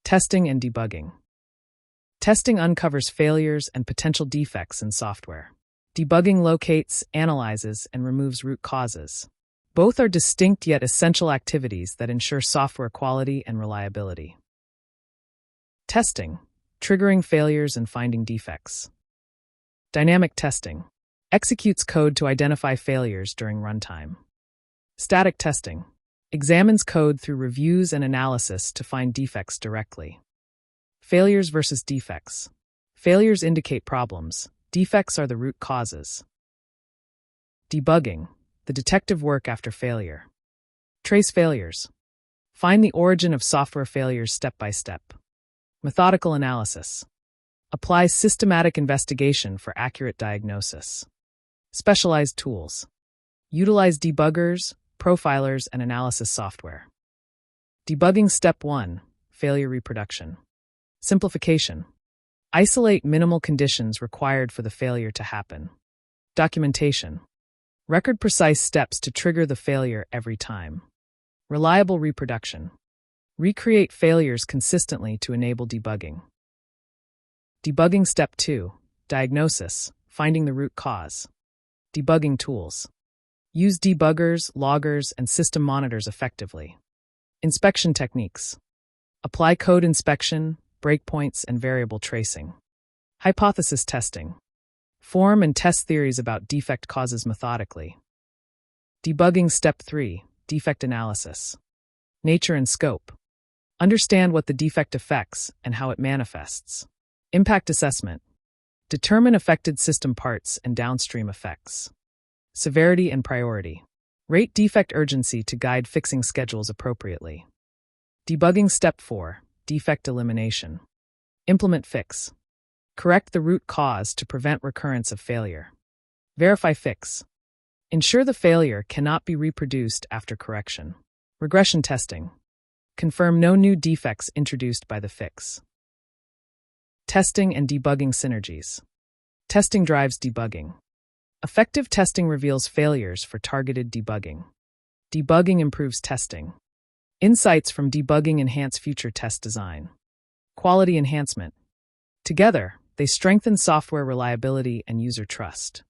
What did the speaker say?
Testing and debugging. Testing uncovers failures and potential defects in software. Debugging locates, analyzes, and removes root causes. Both are distinct yet essential activities that ensure software quality and reliability. Testing, triggering failures and finding defects. Dynamic testing executes code to identify failures during runtime. Static testing examines code through reviews and analysis to find defects directly. Failures versus defects. Failures indicate problems. Defects are the root causes. Debugging, the detective work after failure. Trace failures. Find the origin of software failures step by step. Methodical analysis. Applies systematic investigation for accurate diagnosis. Specialized tools. Utilize debuggers, profilers, and analysis software. Debugging Step 1. Failure reproduction. Simplification. Isolate minimal conditions required for the failure to happen. Documentation. Record precise steps to trigger the failure every time. Reliable reproduction. Recreate failures consistently to enable debugging. Debugging Step 2. Diagnosis. Finding the root cause. Debugging tools. Use debuggers, loggers, and system monitors effectively. Inspection techniques. Apply code inspection, breakpoints, and variable tracing. Hypothesis testing. Form and test theories about defect causes methodically. Debugging Step 3. Defect analysis. Nature and scope. Understand what the defect affects and how it manifests. Impact assessment. Determine affected system parts and downstream effects. Severity and priority. Rate defect urgency to guide fixing schedules appropriately. Debugging Step 4. Defect elimination. Implement fix. Correct the root cause to prevent recurrence of failure. Verify fix. Ensure the failure cannot be reproduced after correction. Regression testing. Confirm no new defects introduced by the fix. Testing and debugging synergies. Testing drives debugging. Effective testing reveals failures for targeted debugging. Debugging improves testing. Insights from debugging enhance future test design. Quality enhancement. Together, they strengthen software reliability and user trust.